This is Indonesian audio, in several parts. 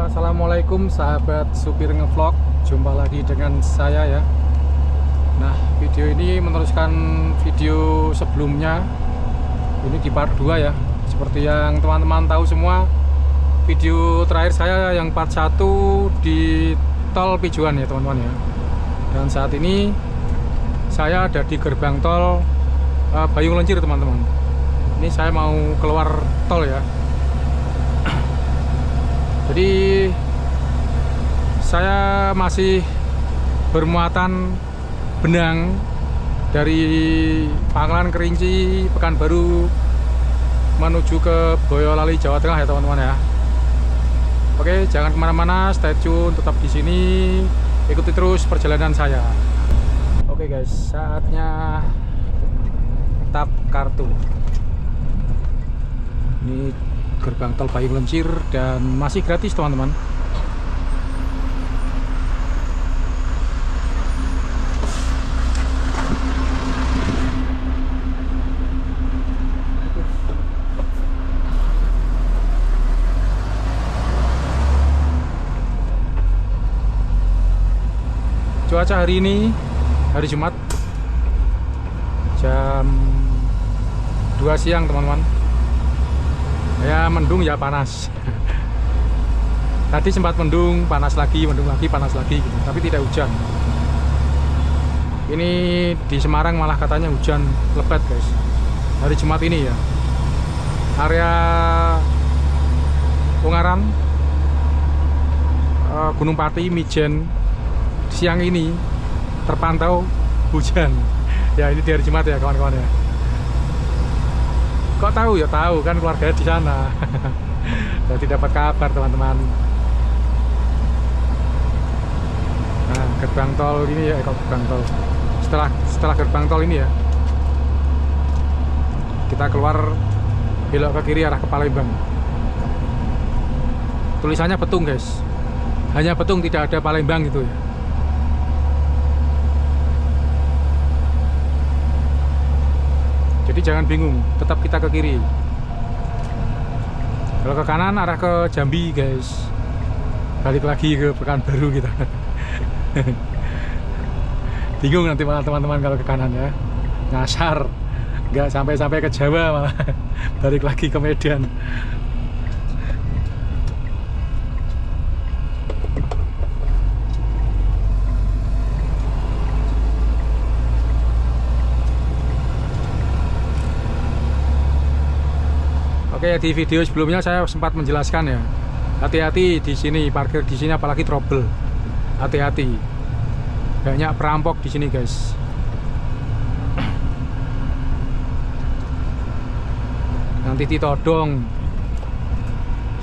Assalamualaikum sahabat supir ngevlog. Jumpa lagi dengan saya ya. Nah, video ini meneruskan video sebelumnya. Ini di part 2 ya. Seperti yang teman-teman tahu semua, video terakhir saya yang part 1 di tol Pijuan ya teman-teman ya. Dan saat ini saya ada di gerbang tol Bayung Lencir teman-teman. Ini saya mau keluar tol ya. Jadi saya masih bermuatan benang dari Pangkalan Kerinci, Pekanbaru menuju ke Boyolali, Jawa Tengah ya teman-teman ya. Oke, jangan kemana-mana, stay tune, tetap di sini, ikuti terus perjalanan saya. Oke guys, saatnya tap kartu. Ini gerbang tol Bayung Lencir dan masih gratis teman-teman. Cuaca hari ini hari Jumat jam 2 siang teman-teman. Ya mendung ya panas. Tadi sempat mendung, panas lagi, panas lagi gitu. Tapi tidak hujan. Ini di Semarang malah katanya hujan lebat guys. Hari Jumat ini ya. Area Ungaran, Gunung Pati, Mijen, siang ini terpantau hujan. Ya ini di hari Jumat ya kawan-kawan ya. Kok tahu ya, tahu kan keluarga di sana. Jadi dapat kabar teman-teman. Nah, gerbang tol ini ya, gerbang tol. Setelah gerbang tol ini ya, kita keluar belok ke kiri arah ke Palembang. Tulisannya Betung guys. Hanya Betung, tidak ada Palembang gitu ya. Jadi jangan bingung, tetap kita ke kiri. Kalau ke kanan arah ke Jambi guys. Balik lagi ke Pekanbaru kita. Bingung nanti malah teman-teman kalau ke kanan ya. Nyasar, nggak sampai-sampai ke Jawa malah balik lagi ke Medan. Oke, di video sebelumnya saya sempat menjelaskan ya, hati-hati di sini, parkir di sini apalagi trouble. Hati-hati, banyak perampok di sini guys. Nanti ditodong.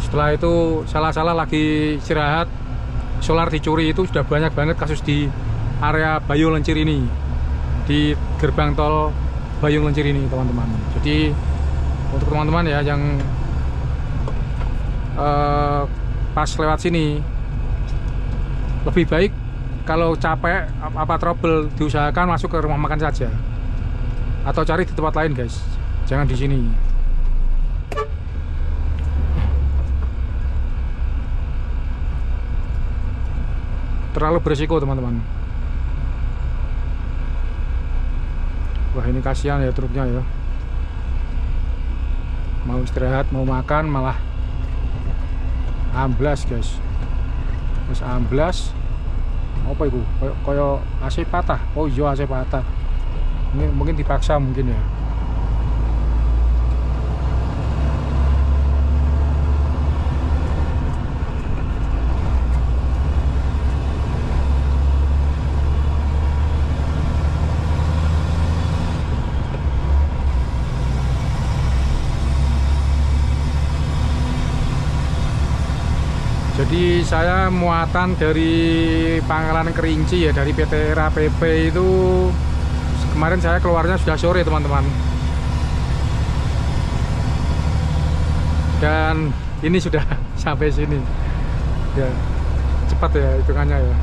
Setelah itu salah-salah lagi istirahat, solar dicuri. Itu sudah banyak banget kasus di area Bayung Lencir ini, di gerbang tol Bayung Lencir ini teman-teman. Jadi untuk teman-teman ya yang pas lewat sini, lebih baik kalau capek apa trouble diusahakan masuk ke rumah makan saja atau cari di tempat lain guys, jangan di sini. Terlalu berisiko teman-teman. Wah ini kasihan ya truknya ya. Mau istirahat, mau makan malah amblas guys. Terus amblas apa itu? Kayak AC patah. Oh iya AC patah. Ini mungkin dipaksa mungkin ya. Jadi saya muatan dari Pangkalan Kerinci ya, dari PT RAPP itu kemarin saya keluarnya sudah sore teman-teman. Dan ini sudah sampai sini. Ya, cepat ya hitungannya ya.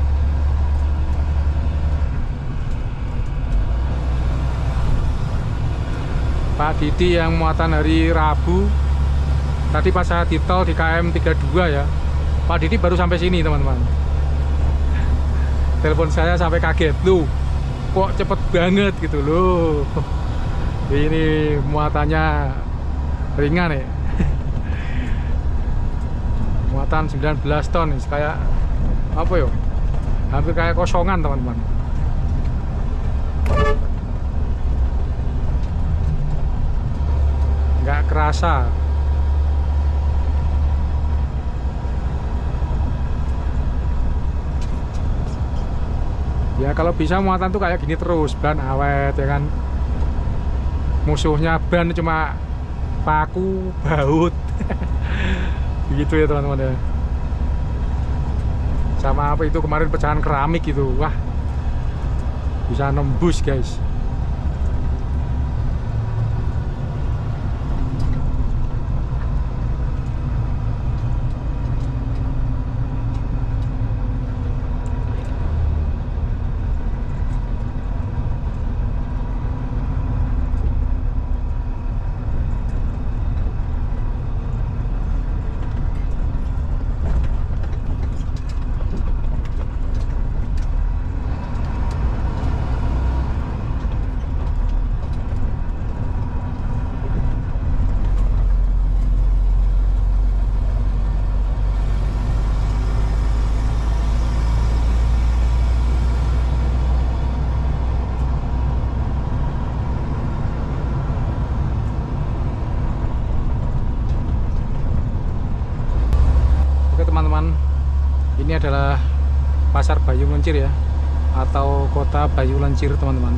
Pak Didi yang muatan hari Rabu. Tadi pas saya di tol di KM 32 ya, Pak Didi baru sampai sini teman-teman. Telepon saya sampai kaget, "Loh, kok cepet banget gitu loh." Ini muatannya ringan ya. Muatan 19 ton, kayak apa ya? Hampir kayak kosongan teman-teman. Nggak kerasa. Ya kalau bisa muatan tuh kayak gini terus, ban awet ya kan. Musuhnya ban cuma paku, baut. Begitu ya teman-teman ya. Sama apa itu kemarin pecahan keramik itu, wah bisa nembus guys. Teman-teman, ini adalah pasar Bayu Lencir ya, atau kota Bayu Lencir teman-teman.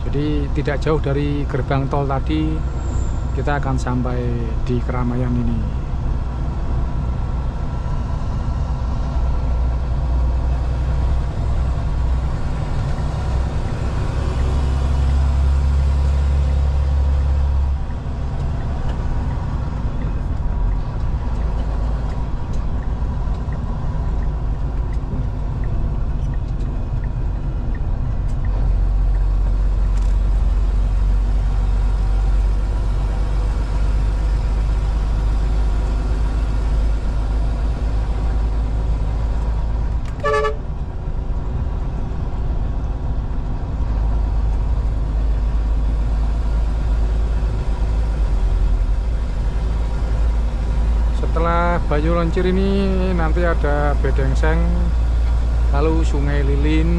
Jadi tidak jauh dari gerbang tol tadi, kita akan sampai di keramaian ini. Setelah Bayu Lencir ini nanti ada Bedengseng, lalu Sungai Lilin,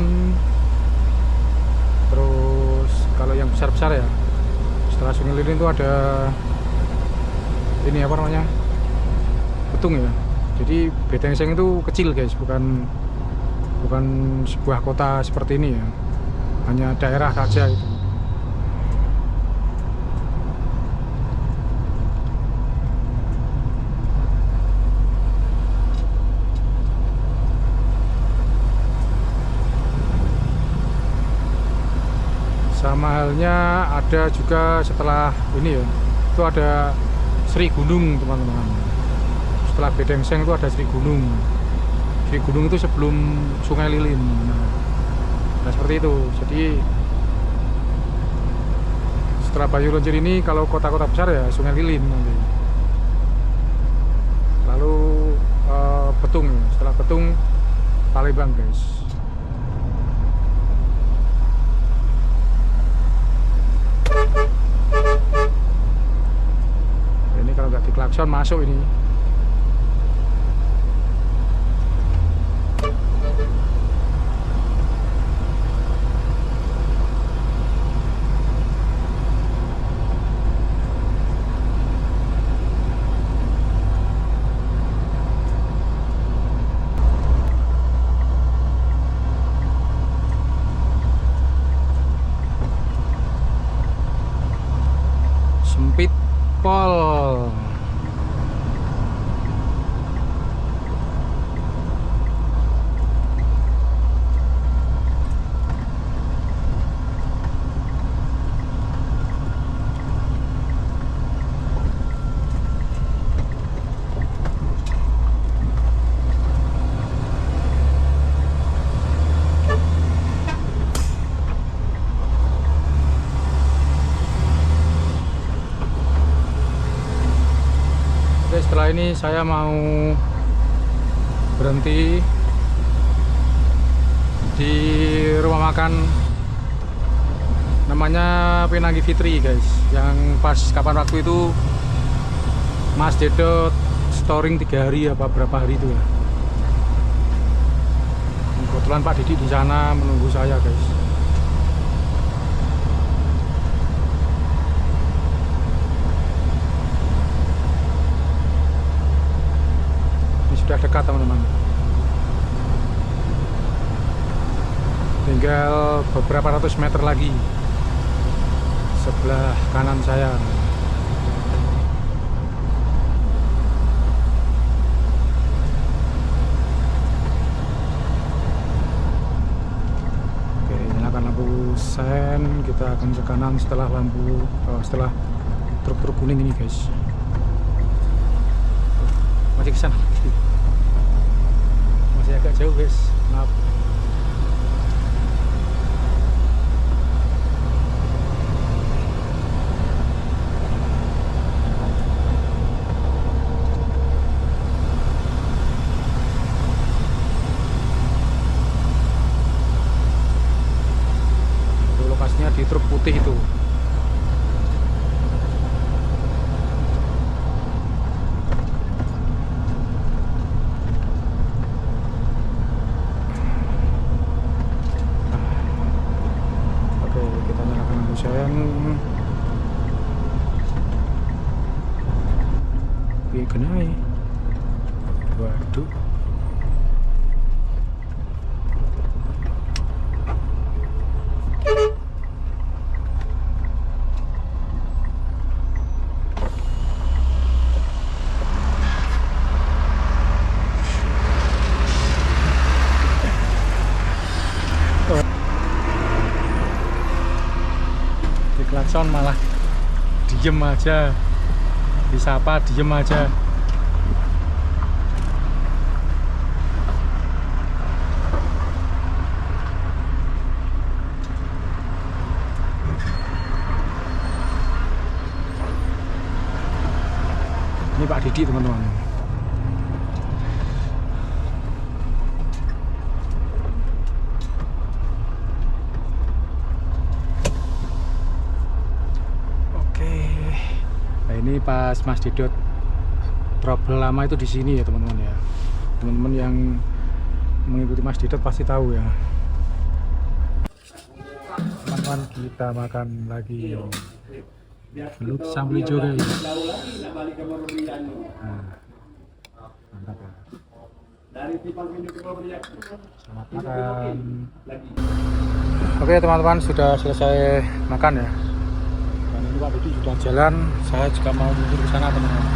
terus kalau yang besar-besar ya, setelah Sungai Lilin itu ada ini apa namanya, Betung ya. Jadi Bedengseng itu kecil guys, bukan sebuah kota seperti ini ya, hanya daerah saja itu. Sama halnya ada juga setelah ini ya, itu ada Sri Gunung teman-teman. Setelah Bedengseng itu ada Sri Gunung. Sri Gunung itu sebelum Sungai Lilin. Nah seperti itu. Jadi setelah Bayu Lencir ini, kalau kota-kota besar ya Sungai Lilin nanti. Lalu Betung, setelah Betung Palembang guys. Ini kalau nggak diklakson masuk ini. Sempit pol. kali ini saya mau berhenti di rumah makan namanya Pinanggi Fitri guys, yang pas kapan waktu itu Mas Dedot storing 3 hari apa berapa hari itu ya. Kebetulan Pak Didi di sana menunggu saya guys. Ini sudah dekat teman-teman. Tinggal beberapa ratus meter lagi sebelah kanan saya. Oke, nyalakan lampu sen, kita akan ke kanan setelah setelah truk-truk kuning ini guys. Masih ke sana, masih agak jauh guys, maaf. Di truk putih itu. Oke, kita nyalakan lampu sen. Oke, kenai. Waduh. Klakson malah diem aja, disapa diem aja. Ini Pak Didi teman-teman. Ini pas Mas Didot trouble lama itu di sini ya teman-teman ya. Teman-teman yang mengikuti Mas Didot pasti tahu ya. Teman-teman, kita makan lagi belut sambal hijau guys. Nah, mantap ya. Selamat makan. Oke teman-teman, sudah selesai makan ya. Pak Didi sudah jalan, saya juga mau menuju ke sana teman-teman.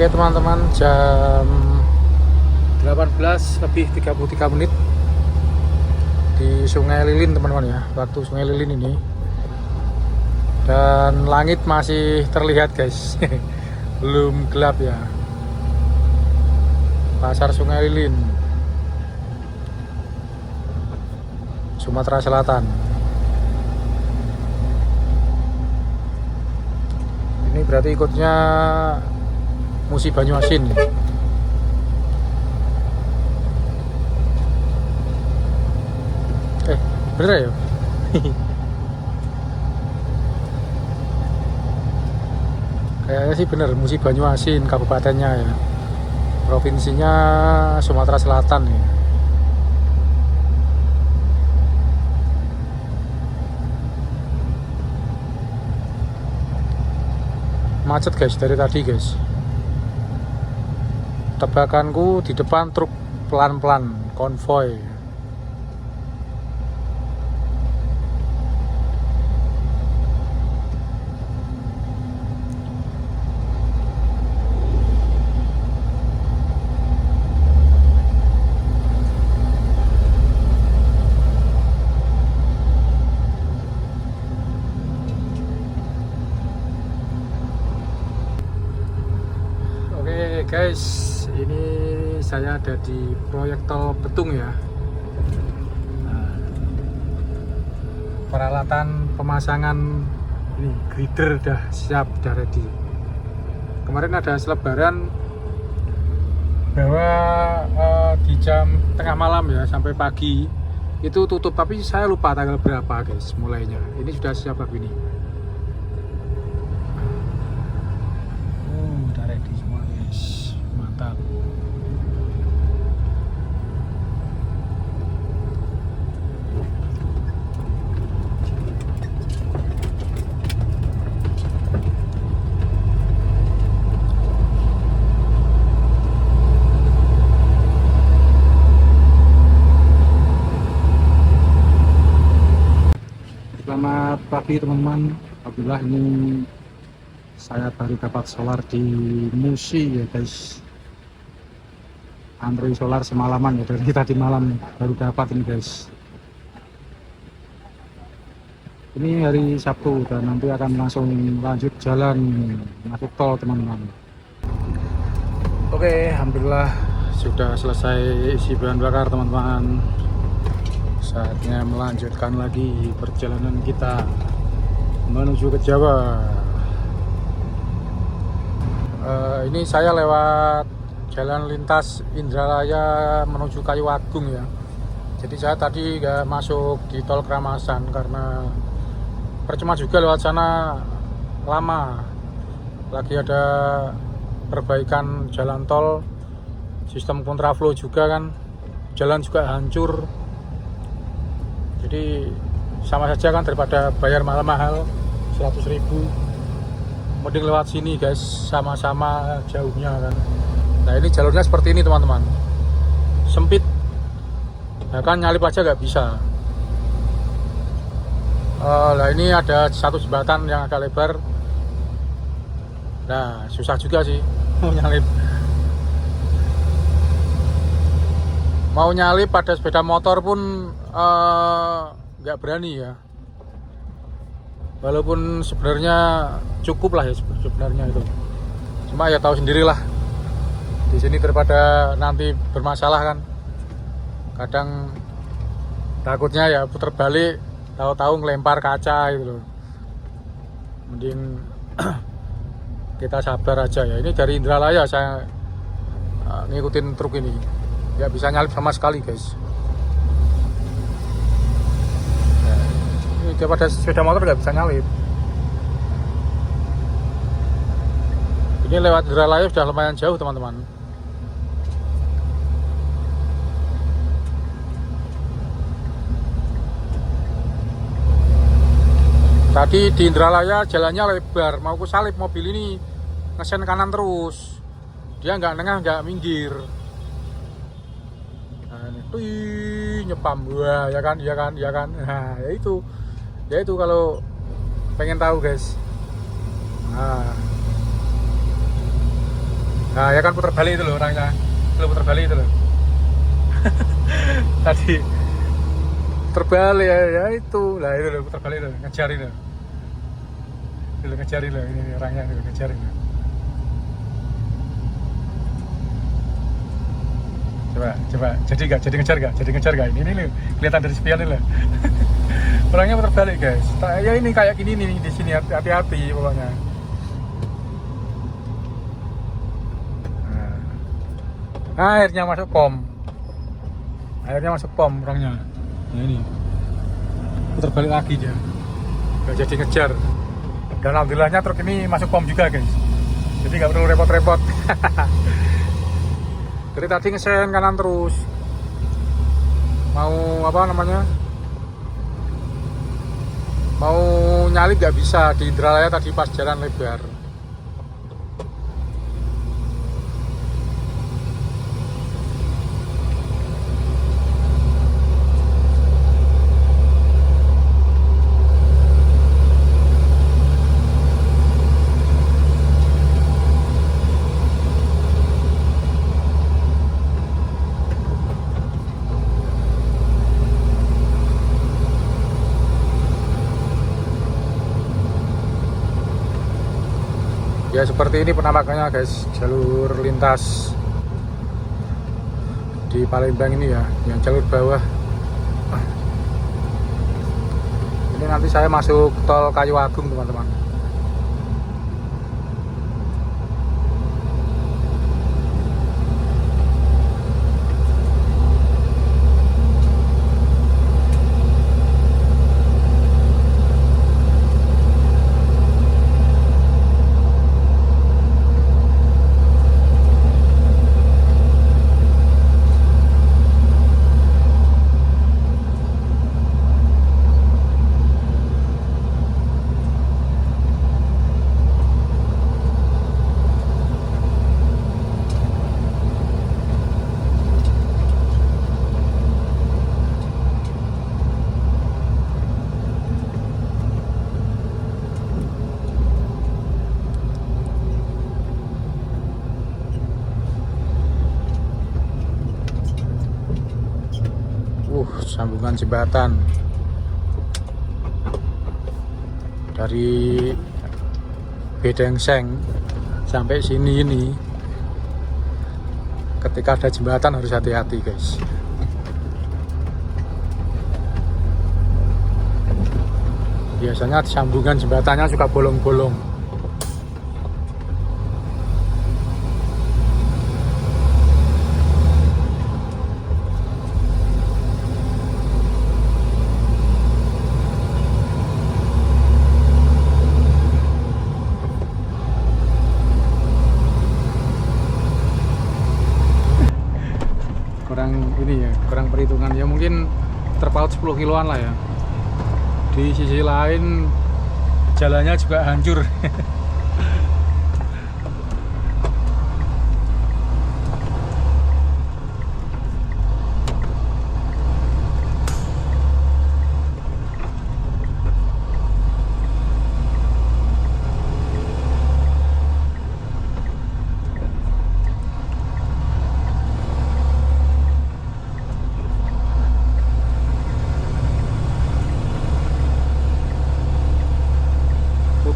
Oke teman-teman, jam 18 lebih 33 menit di Sungai Lilin teman-teman ya, waktu Sungai Lilin ini. Dan langit masih terlihat guys. Belum gelap ya. Pasar Sungai Lilin, Sumatera Selatan. Ini berarti ikutnya Musi Banyuasin. Bener ya? Kayaknya sih bener, Musi Banyuasin kabupatennya ya. Provinsinya Sumatera Selatan ya. Macet guys dari tadi guys. Tebakanku di depan truk pelan-pelan konvoy. Guys, ini saya ada di proyek tol Betung ya. Peralatan pemasangan ini grider udah siap, udah ready. Kemarin ada selebaran bahwa di jam tengah malam ya sampai pagi itu tutup, tapi saya lupa tanggal berapa guys mulainya. Ini sudah siap ini. Udah ready semua guys. Mantap. Selamat pagi teman-teman. Alhamdulillah ini saya baru dapat solar di Musi ya guys. Antri solar semalaman ya, dari tadi malam baru dapat ini guys. Ini hari Sabtu dan nanti akan langsung lanjut jalan masuk tol teman-teman. Oke, alhamdulillah sudah selesai isi bahan bakar teman-teman. Saatnya melanjutkan lagi perjalanan kita menuju ke Jawa. Ini saya lewat jalan lintas Indralaya menuju Kayuagung ya. Jadi saya tadi nggak masuk di tol Kramasan karena percuma juga lewat sana, lama. Lagi ada perbaikan jalan tol, sistem kontraflow juga kan, jalan juga hancur. Jadi sama saja kan daripada bayar mahal-mahal 100.000, mending lewat sini guys, sama-sama jauhnya kan. Nah ini jalurnya seperti ini teman-teman, sempit ya kan, nyalip aja nggak bisa. Nah ini ada satu jembatan yang agak lebar. Nah susah juga sih mau nyalip. Mau nyalip pada sepeda motor pun nggak berani ya. Walaupun sebenarnya cukup lah ya sebenarnya itu. Cuma ya tahu sendirilah. Di sini daripada nanti bermasalah kan. Kadang takutnya ya putar balik, tahu-tahu ngelempar kaca gitu loh. Mending kita sabar aja ya. Ini dari Indralaya saya ngikutin truk ini. Nggak bisa nyalip sama sekali guys. Ini daripada sepeda motor nggak bisa nyalip. Ini lewat Indralaya sudah lumayan jauh teman-teman. Tadi di Indralaya jalannya lebar, mau ku salip mobil ini ngesen kanan terus. Dia nggak nengah, nggak minggir. Nyepam, wah ya kan, ya kan, ya kan. Nah, ya itu kalau pengen tahu guys. Nah, Nah ya kan putar balik itu loh orangnya, itu putar balik itu loh. Tadi terbalik ya itu lah, itu loh putar balik loh, ngejarin loh. Itu loh, ngejarin loh, ini orangnya itu ngejarin loh. Coba jadi ngejar gak ini loh, kelihatan dari spion ini loh. Orangnya putar balik guys. Ya ini kayak gini nih di sini, hati-hati pokoknya. Nah, akhirnya masuk pom. Orangnya. Nah ini putar balik lagi dia. Gak jadi ngejar. Dan alhamdulillahnya truk ini masuk pom juga guys. Jadi gak perlu repot-repot. Dari tadi ngesen kanan terus. Mau apa namanya? Mau nyalip gak bisa di Indralaya tadi pas jalan lebar. Ya seperti ini penampakannya guys, jalur lintas di Palembang ini ya, yang jalur bawah. Ini nanti saya masuk tol Kayu Agung teman-teman. Sambungan jembatan dari Bedengseng sampai sini ini. Ketika ada jembatan harus hati-hati guys. Biasanya sambungan jembatannya suka bolong-bolong. Kurang perhitungan ya, mungkin terpaut 10 kiloan lah ya. Di sisi lain jalannya juga hancur.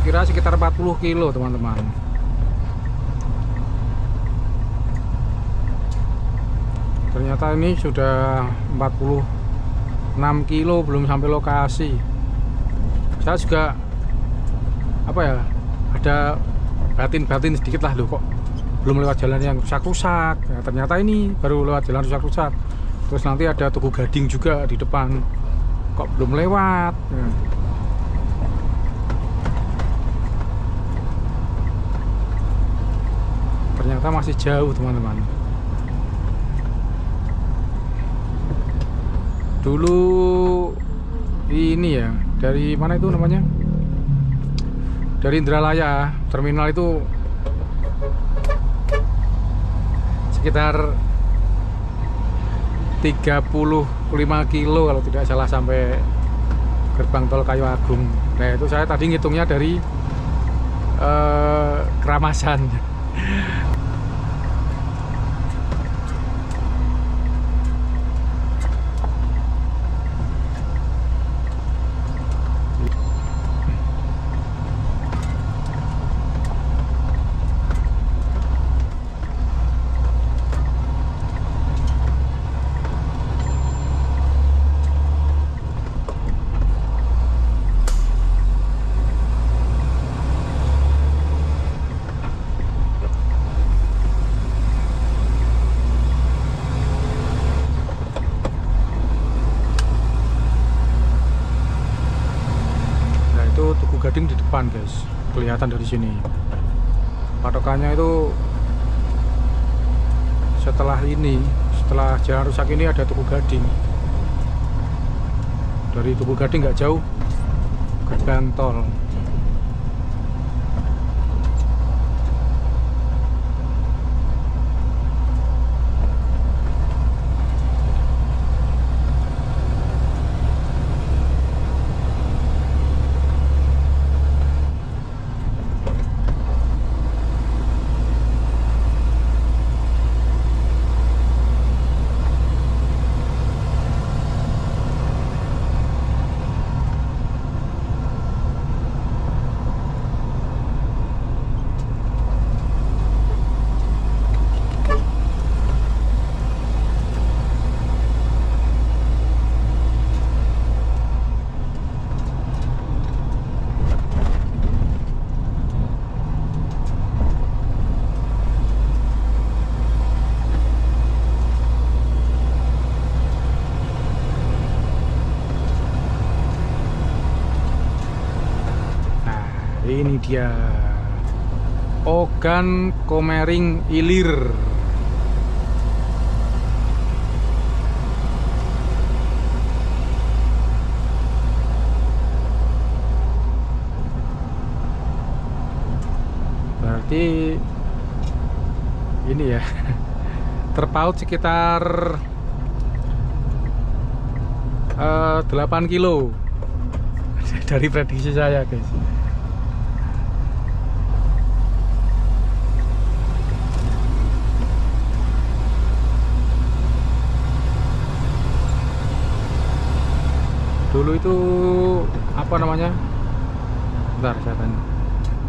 Kira sekitar 40 kilo teman-teman. Ternyata ini sudah 46 kilo belum sampai lokasi. Saya juga apa ya, ada batin-batin sedikit lah loh, kok belum lewat jalan yang rusak-rusak. Ya, ternyata ini baru lewat jalan rusak-rusak. Terus nanti ada Tugu Gading juga di depan, kok belum lewat ya. Ternyata masih jauh teman-teman. Dulu ini ya, dari mana itu namanya, dari Indralaya terminal itu sekitar 35 kilo kalau tidak salah sampai gerbang tol Kayu Agung. Nah itu saya tadi ngitungnya dari Keramasan. Tugu Gading di depan guys, kelihatan dari sini. Patokannya itu setelah jalan rusak ini ada Tugu Gading. Dari Tugu Gading nggak jauh gerbang tol. Ini dia Ogan Komering Ilir. Berarti ini ya terpaut sekitar 8 kilo dari prediksi saya guys. Dulu itu apa namanya? Bentar saya tanya.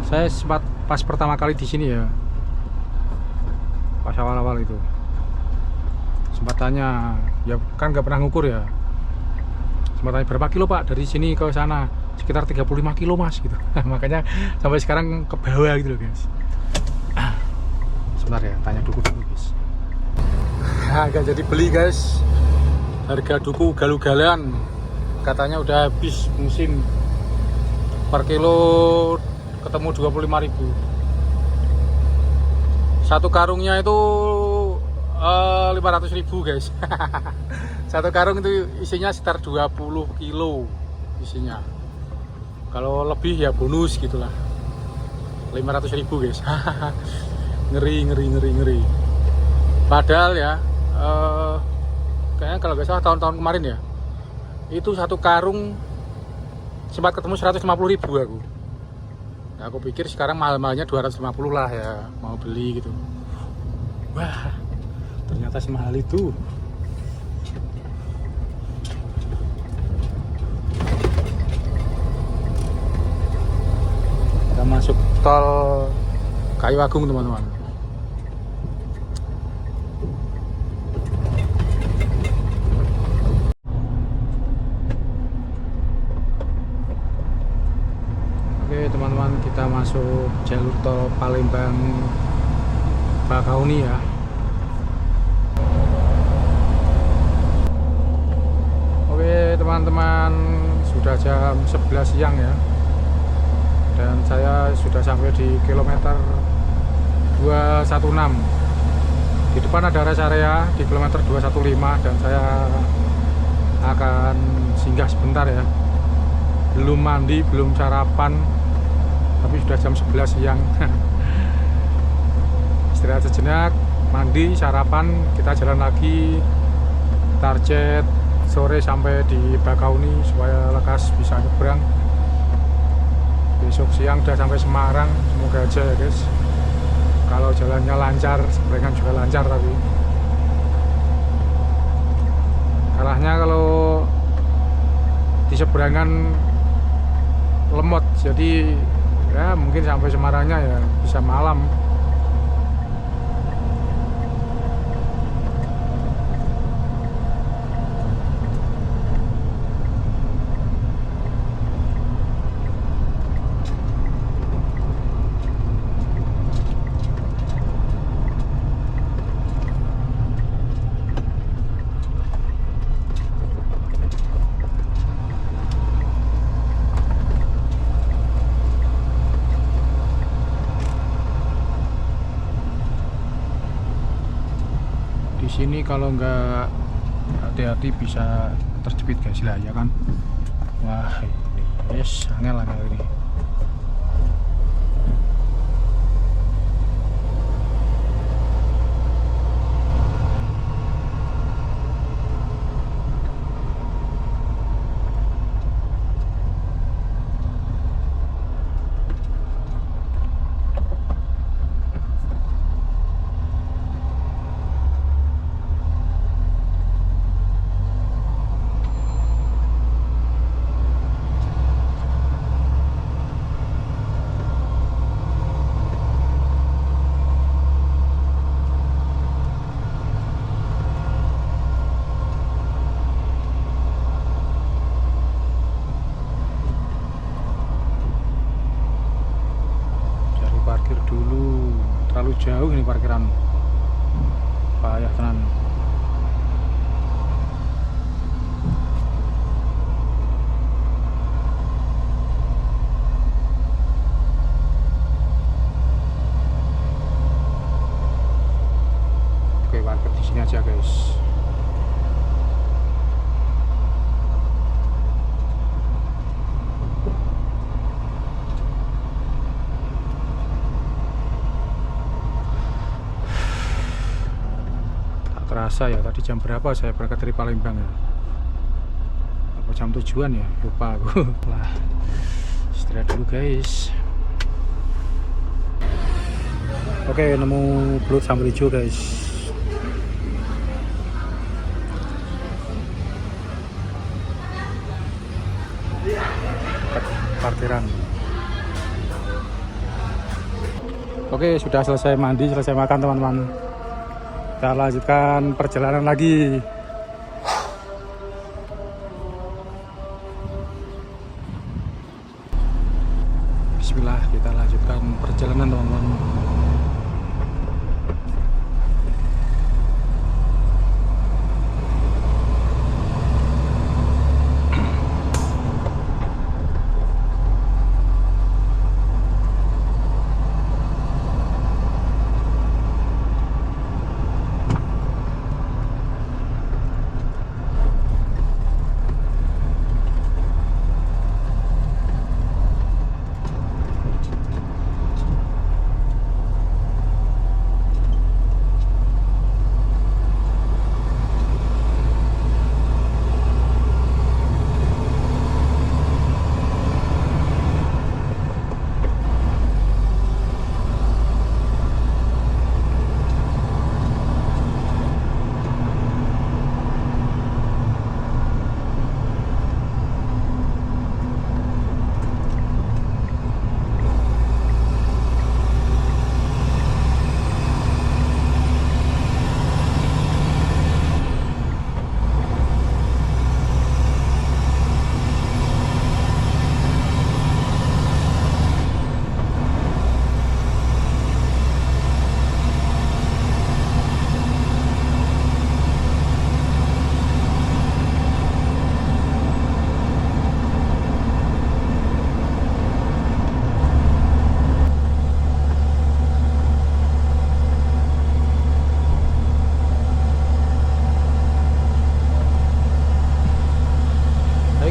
Saya sempat pas pertama kali di sini ya, pas awal-awal itu sempat tanya, ya kan nggak pernah ngukur ya. Sempat tanya berapa kilo pak dari sini ke sana, sekitar 35 kilo mas gitu. Makanya sampai sekarang ke bawah gitu loh guys. Sebentar ya, tanya duku dulu guys. Agak jadi beli guys. Harga duku galugalan katanya udah habis musim, per kilo ketemu 25.000. Satu karungnya itu 500.000 guys. Satu karung itu isinya sekitar 20 kilo isinya. Kalau lebih ya bonus gitulah, 500.000 guys. ngeri. Padahal ya kayaknya kalau nggak salah tahun-tahun kemarin ya, itu satu karung sempat ketemu 150.000 aku. Nah, aku pikir sekarang mahal-mahalnya 250 lah ya, mau beli gitu. Wah, ternyata semahal itu. Kita masuk tol Kayu Agung teman-teman. Teman-teman, kita masuk jalur tol Palembang Bakauni ya. Oke teman-teman, sudah jam 11 siang ya, dan saya sudah sampai di kilometer 216. Di depan ada rest area di kilometer 215 dan saya akan singgah sebentar ya. Belum mandi, belum sarapan, tapi sudah jam 11 siang. Istirahat sejenak, mandi, sarapan, kita jalan lagi. Target sore sampai di Bakauni supaya lekas bisa nyebrang. Besok siang udah sampai Semarang, semoga aja ya guys. Kalau jalannya lancar, seberangan juga lancar, tapi kalahnya kalau di seberangan lemot, jadi ya mungkin sampai Semarangnya ya bisa malam. sini kalau nggak hati-hati bisa terjepit guys lah ya kan. Wah ini yes, angel ini. Parkir dulu, terlalu jauh ini parkiran, payah tenan. Oke, parkir di sini aja guys. Terasa ya, tadi jam berapa saya berangkat dari Palembang ya? Apa jam tujuan ya? Lupa aku. Lah, istirahat dulu guys. Oke, nemu belut sambal hijau guys. Parkiran. Oke, sudah selesai mandi, selesai makan teman-teman. Kita lanjutkan perjalanan lagi. Bismillah, kita lanjutkan perjalanan teman-teman.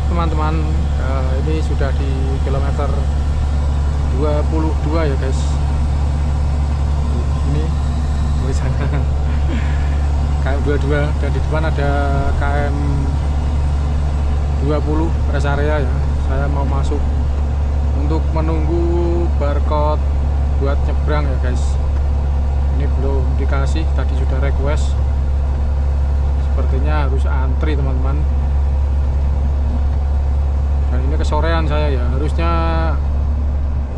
Teman-teman, ini sudah di kilometer 22 ya guys. Ini tulisannya KM 22 dan di depan ada KM 20 rest area ya. Saya mau masuk untuk menunggu barcode buat nyebrang ya guys. Ini belum dikasih, tadi sudah request. Sepertinya harus antri teman-teman. Dan ini kesorean saya ya, harusnya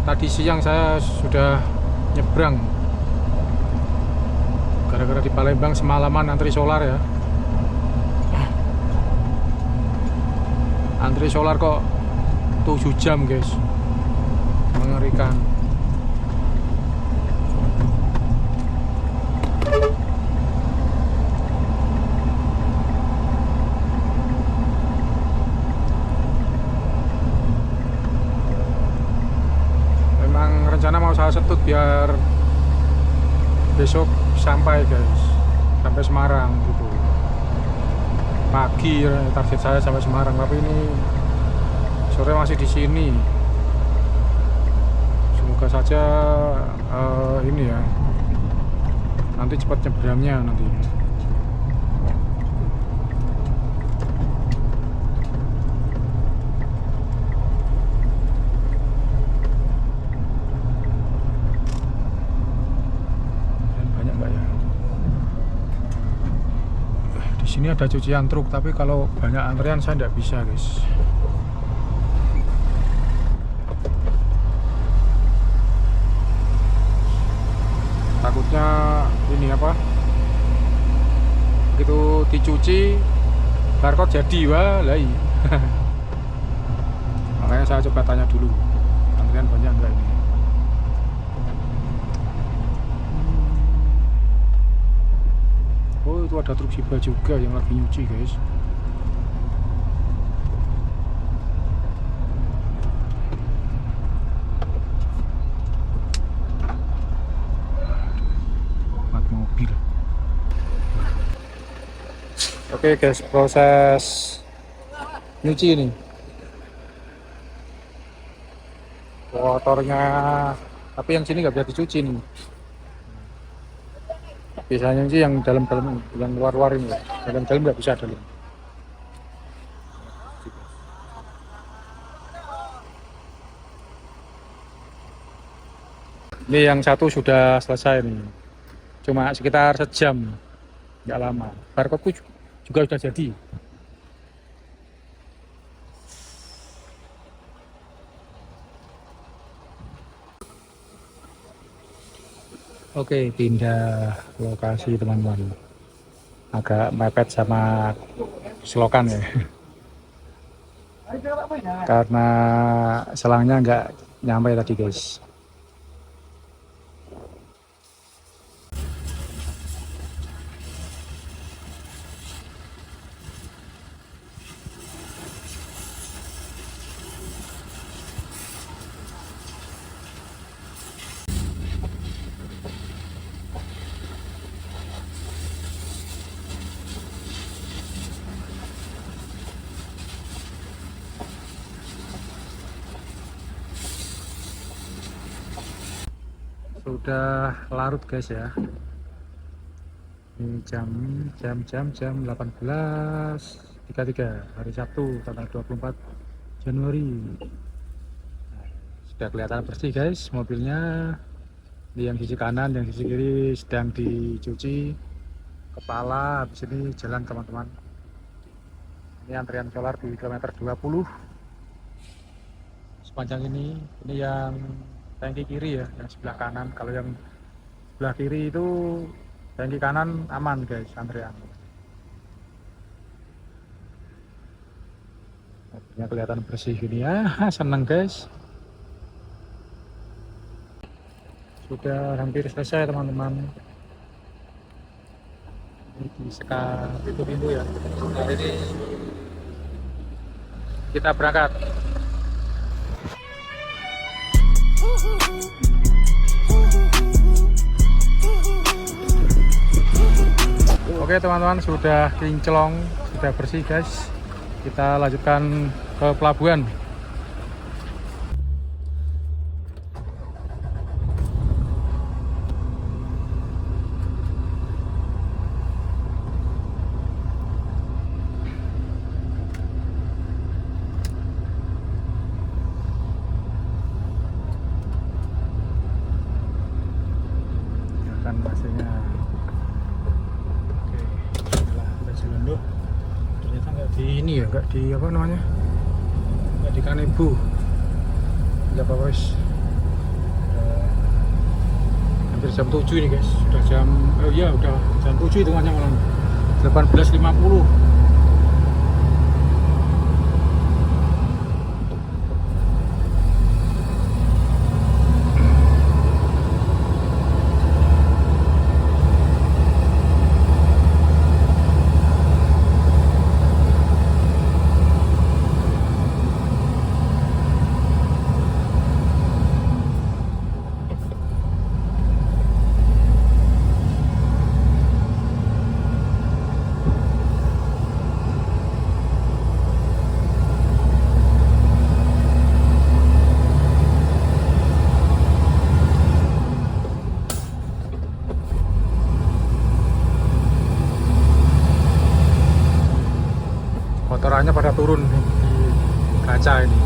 tadi siang saya sudah nyebrang. Gara-gara di Palembang semalaman antri solar ya. Antri solar kok 7 jam guys, mengerikan. Rencana mau saya setut biar besok sampai guys. sampai Semarang gitu. Pagi target saya sampai Semarang, tapi ini sore masih di sini. Semoga saja ini ya, nanti cepat nyebrangnya nanti. Sini ada cucian truk, tapi kalau banyak antrian saya tidak bisa, guys. Takutnya ini apa, begitu dicuci barcode jadi walai. Makanya saya coba tanya dulu, antrian banyak enggak ini. Oh, itu ada truk Siba juga yang lagi nyuci, guys. Mat mobil. Oke, guys, proses nyuci ini. Motornya, tapi yang sini nggak bisa dicuci nih. Biasanya sih yang dalam-dalam, yang luar-luar ini, dalam-dalam nggak bisa dalam. Ini yang satu sudah selesai nih, cuma sekitar sejam, nggak lama. Barcode juga sudah jadi. Oke, pindah lokasi teman-teman. Agak mepet sama selokan ya. Karena selangnya nggak nyampe tadi, guys. Sudah larut, guys ya. Ini jam 18.33 hari Sabtu tanggal 24 Januari. Nah, sudah kelihatan bersih, guys, mobilnya. Ini yang sisi kanan, yang sisi kiri sedang dicuci. Kepala habis ini jalan, teman-teman. Ini antrian solar di kilometer 20 sepanjang ini yang tangki kiri ya, yang sebelah kanan. Kalau yang sebelah kiri itu tangki kanan aman, guys, antrian. Mobilnya kelihatan bersih gini ya, seneng, guys. Sudah hampir selesai, teman-teman. Ini di pintu ya. Nah, ini kita berangkat. Oke, teman-teman, sudah kinclong, sudah bersih, guys. Kita lanjutkan ke pelabuhan. Nyalakan AC-nya. Ternyata nggak di ini ya, nggak di apa namanya, nggak di Kanebo, nggak apa-apa, guys. Hampir jam 7 ini, guys. Sudah jam, udah jam 7 hitungannya, malam 18.50. barangnya pada turun nih di kaca ini.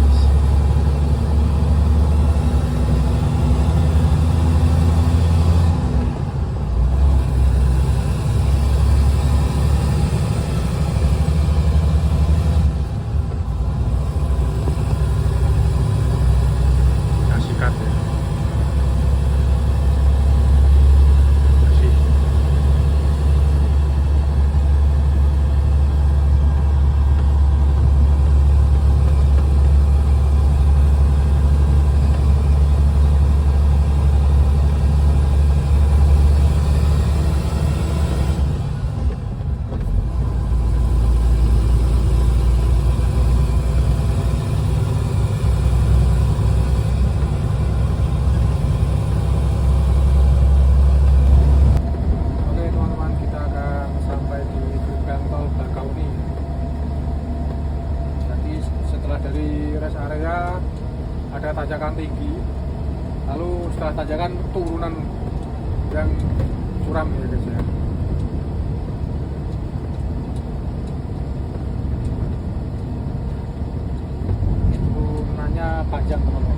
Ada tanjakan tinggi, lalu setelah tanjakan turunan yang curam ya guys ya. Turunannya panjang teman-teman.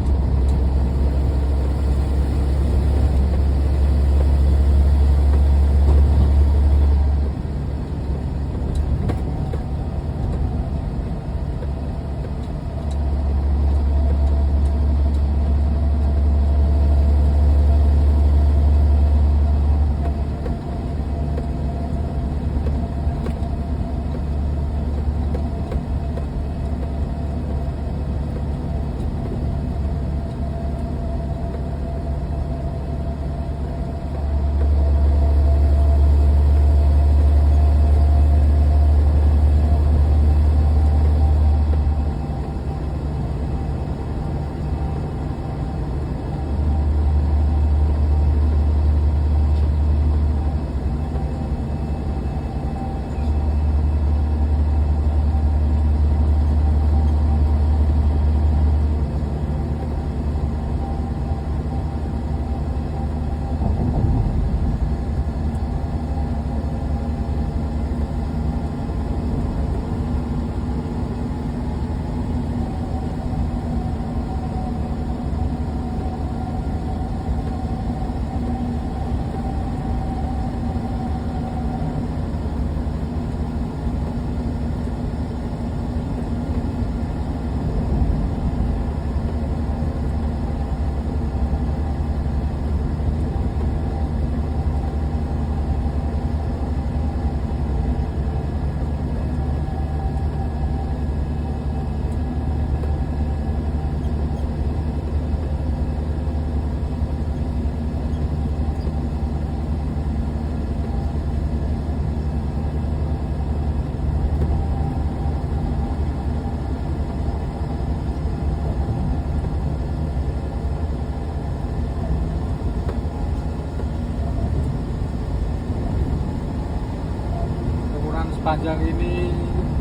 Sepanjang ini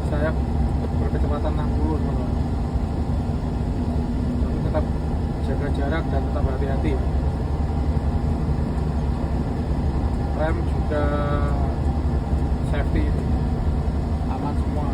saya berkecepatan 60 teman-teman. Tapi tetap jaga jarak dan tetap hati-hati. Rem juga safety, aman semua.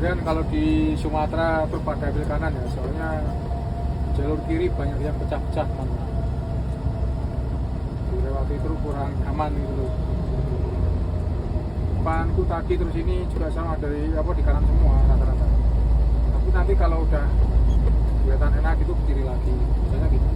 Dan kalau di Sumatera tuh pada ambil kanan ya, soalnya jalur kiri banyak yang pecah-pecah teman-teman. Dilewati itu kurang aman gitu loh. Depanku tadi terus ini juga sama dari di kanan semua rata-rata. Tapi nanti kalau udah kelihatan enak itu kiri lagi, biasanya gitu.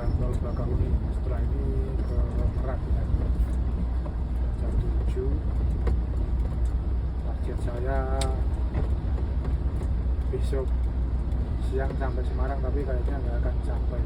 Tol belakang ini, setelah ini ke Merak ya. Jam 7 target saya besok siang sampai Semarang, tapi kayaknya nggak akan sampai.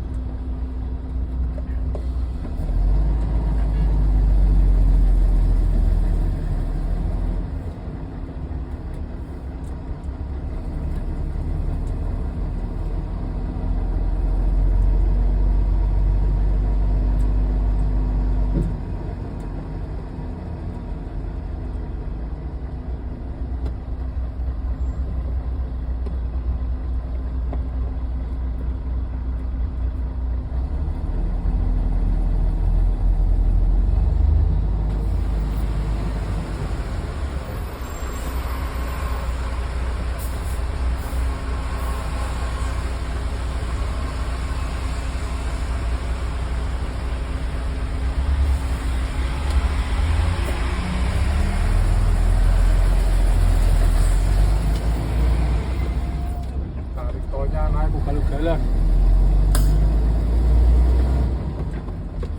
Alhamdulillah.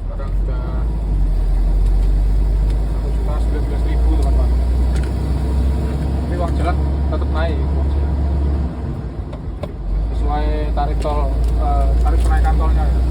Sekarang sudah 1.019.000 teman-teman. Tapi uang jalan tetap naik, uang jalan. Sesuai tarif tol, tarif kenaikan tolnya ya.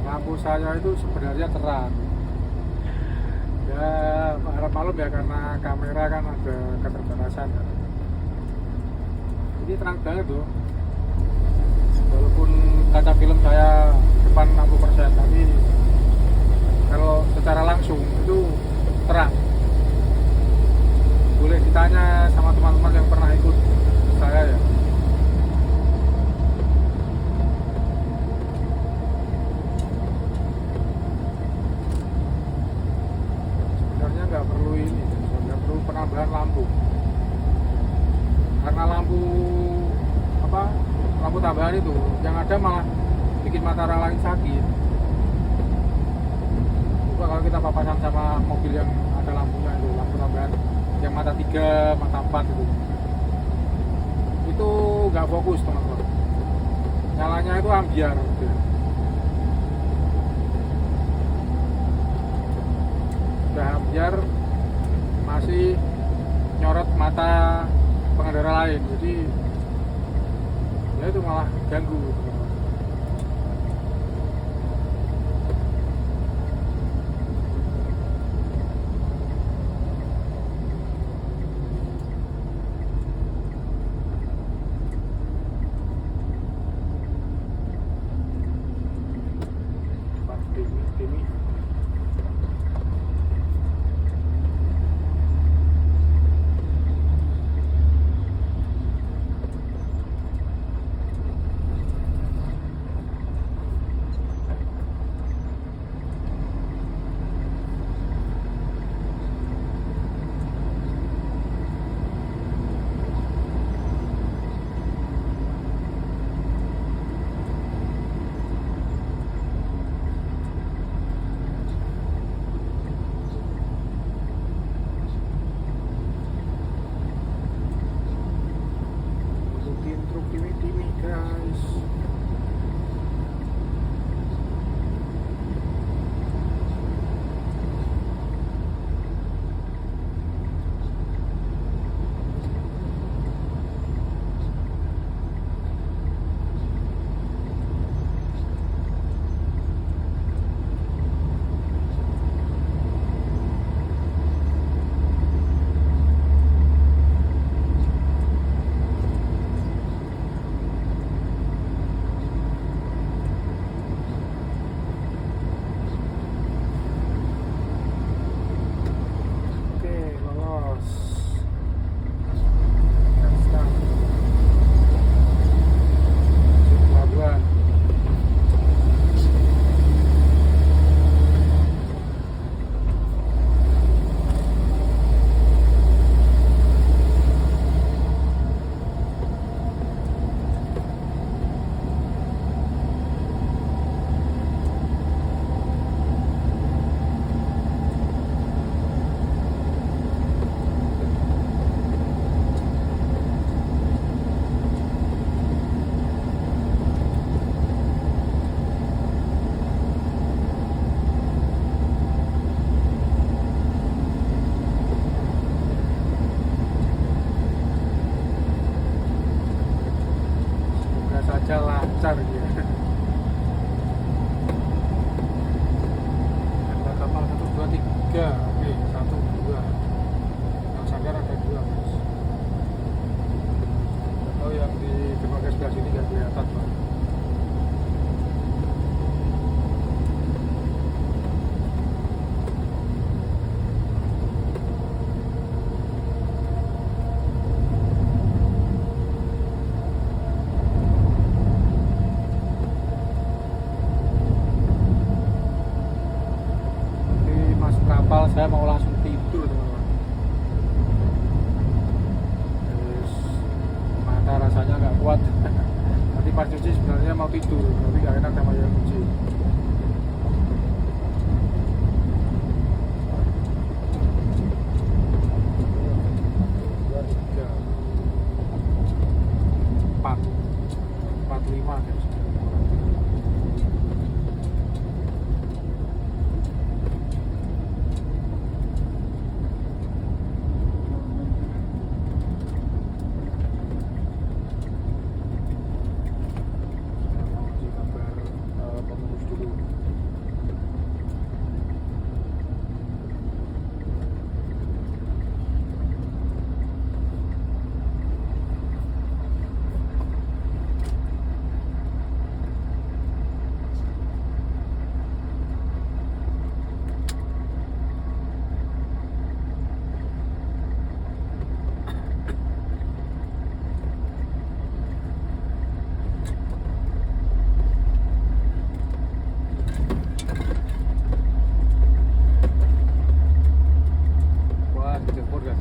Lampu saya itu sebenarnya terang ya, harap maklum ya karena kamera kan ada keterbatasan ya. Ini terang banget tuh, walaupun kaca film saya depan 60%, tapi kalau secara langsung itu terang. Boleh ditanya sama teman-teman yang pernah ikut saya ya. Nggak perlu ini, nggak perlu penambahan lampu, karena lampu tambahan itu yang ada malah bikin mata orang lain sakit. Coba kalau kita papasan sama mobil yang ada lampunya itu, lampu tambahan yang mata 3, mata 4 itu nggak fokus teman-teman, nyalanya itu ambiar gitu. Biar masih nyorot mata pengendara lain, jadi ya itu malah ganggu. Demi saya mau langsung tidur teman-teman. Terus mata rasanya nggak kuat. Nanti pas cuci sebenarnya mau tidur, tapi nggak enak sama yang cuci. Empat lima guys.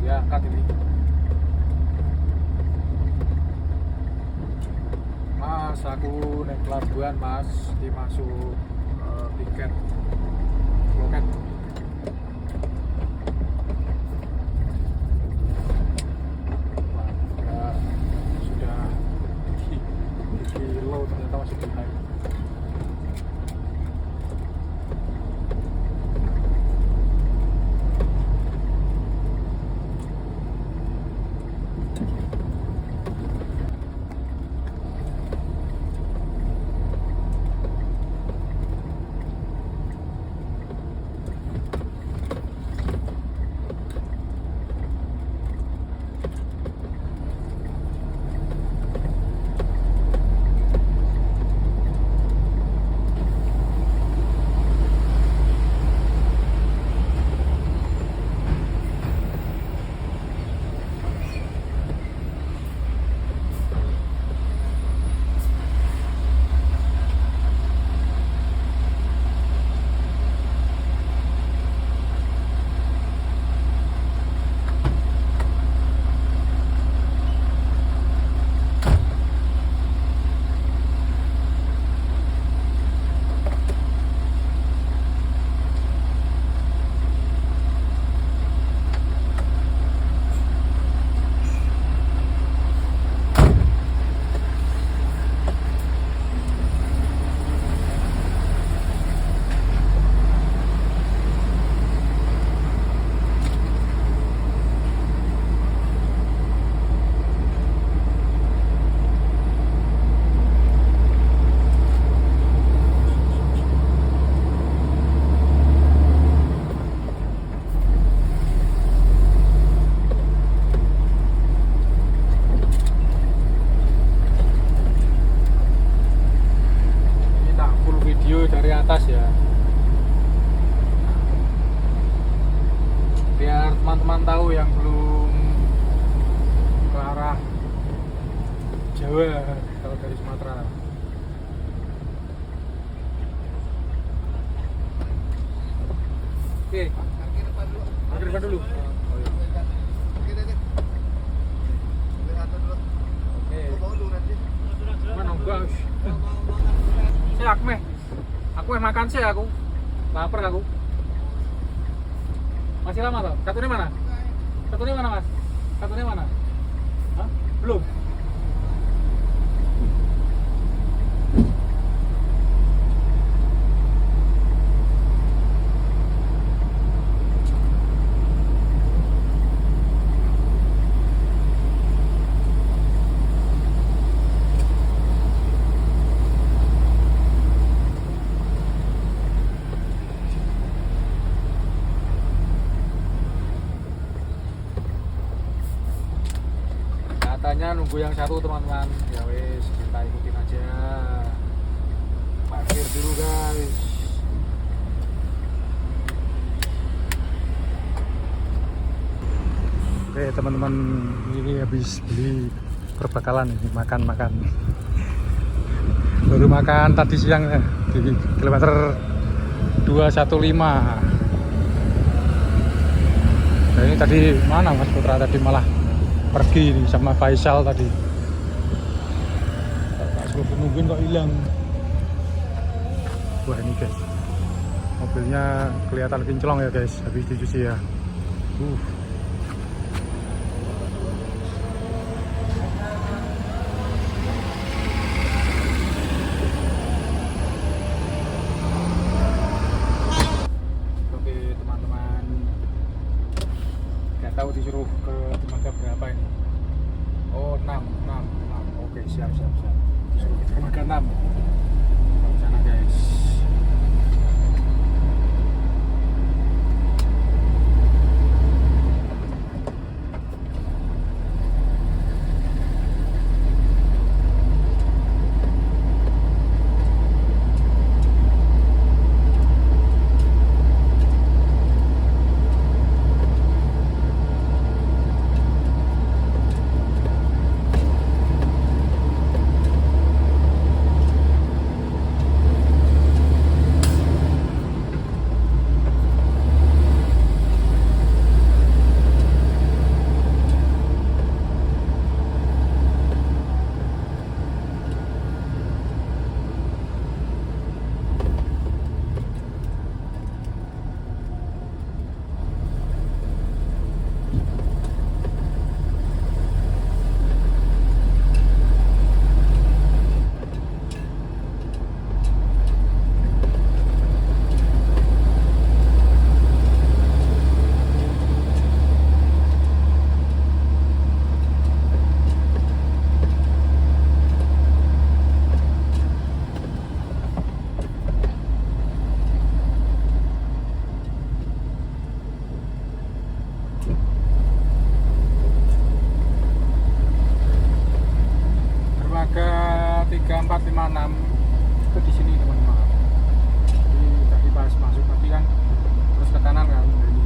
Diangkat ini. Mas, aku naik pelabuhan mas, dimasuk tiket loket. Sudah di kilo ternyata masih di high. Dari atas ya, biar teman-teman tahu yang belum ke arah Jawa kalau dari Sumatera. Oke, parkir depan dulu. Oh, iya. Oke. Mana guys? Aku makan sih aku. Lapar aku. Masih lama toh? Kartunya mana? Kartunya mana, Mas? Kartunya mana? Hah? Belum. Katanya nunggu yang satu teman-teman. Ya wes, kita ikutin aja. Parkir dulu guys. Oke teman-teman, ini habis beli perbekalan ini, makan-makan. Baru makan tadi siang ya, di kilometer 215. Nah, ini tadi mana Mas Putra tadi malah pergi nih sama Faisal tadi. Tak suruh nungguin kok hilang. Wah ini guys, mobilnya kelihatan kinclong ya guys, habis dicuci ya. Oke teman-teman, nggak tahu disuruh ke dermaga berapa ini. Oh 6. Oke siap. Disuruh ke dermaga 6. Di sana guys. Dermaga 3456 itu di sini teman-teman. Jadi tadi pas masuk tadi kan terus ke kanan kan ini.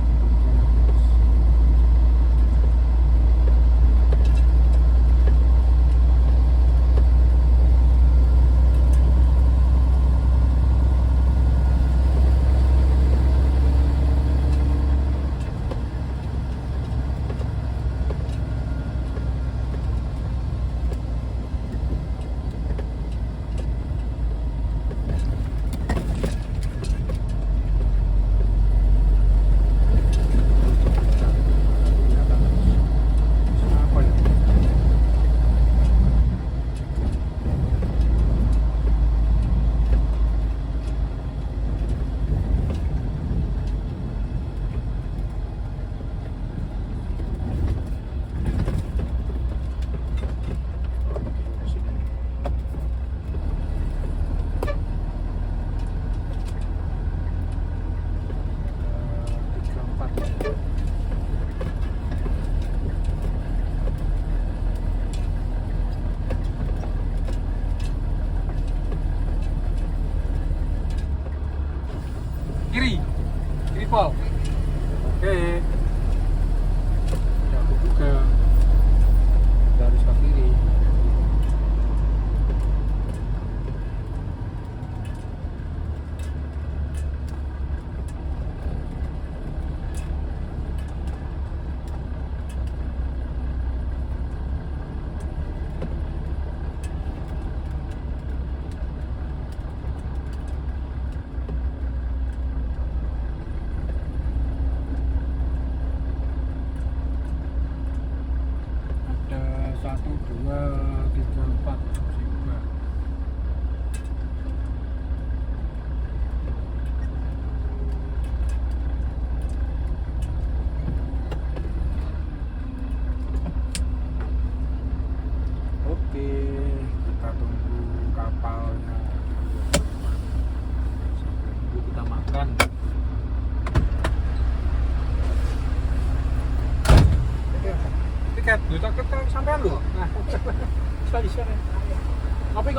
Kiri pol. Oke. Ya aku juga. Udah harus ke kiri. Satu, dua, tiga, empat, lima. Oke, kita tunggu kapalnya. Sampai nunggu kita makan. Tiket, duit tiket sampean lho. Nah, bisa. Ngopi.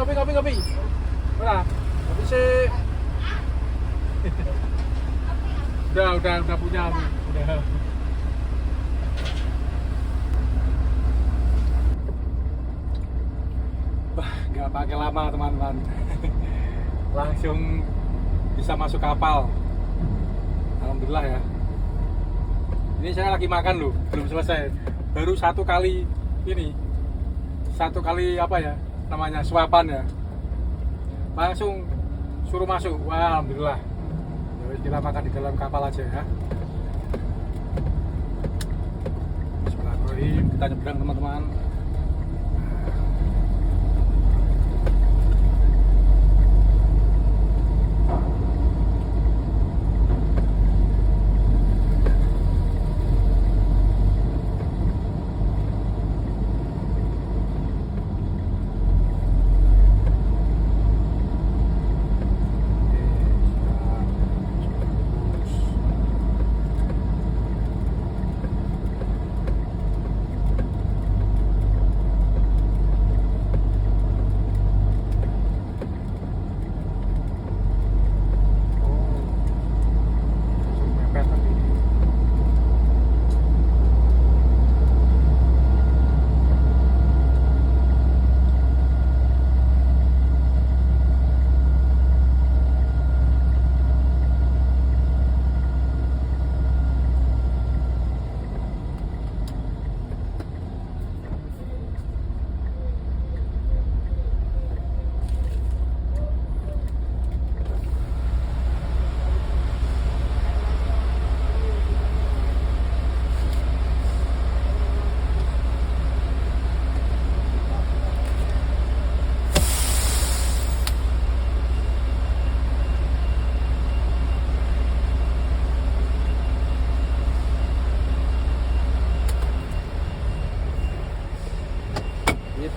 Ora, ngopi sih. Udah punya aku. Udah. Wah, nggak pakai lama teman-teman. Langsung bisa masuk kapal. Alhamdulillah ya. Ini saya lagi makan loh, belum selesai. Baru satu kali apa ya namanya, suapan ya. Langsung suruh masuk. Wah, alhamdulillah. Jadi kita makan di dalam kapal aja ya. Bismillahirrahmanirrahim. Kita nyebrang teman-teman.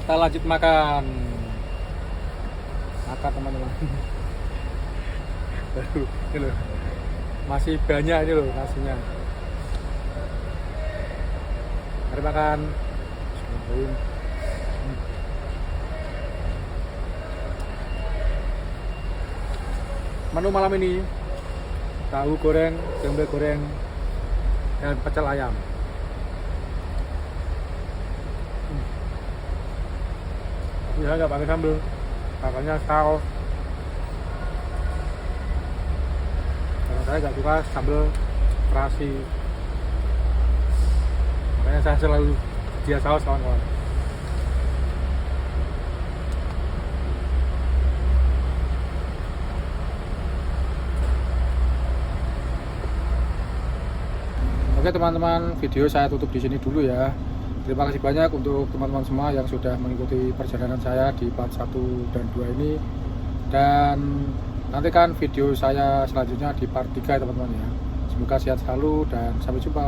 Kita lanjut makan teman-teman. Ini loh, masih banyak ini loh nasinya. Mari makan. Menu malam ini tahu goreng, tempe goreng, dan pecel ayam. Ya nggak pakai sambal, pakainya saus. Karena saya nggak suka sambal terasi, makanya saya selalu dia saus kawan-kawan. Oke teman-teman, video saya tutup di sini dulu ya. Terima kasih banyak untuk teman-teman semua yang sudah mengikuti perjalanan saya di part 1 dan 2 ini. Dan nantikan video saya selanjutnya di part 3 teman-teman ya. Semoga sehat selalu dan sampai jumpa.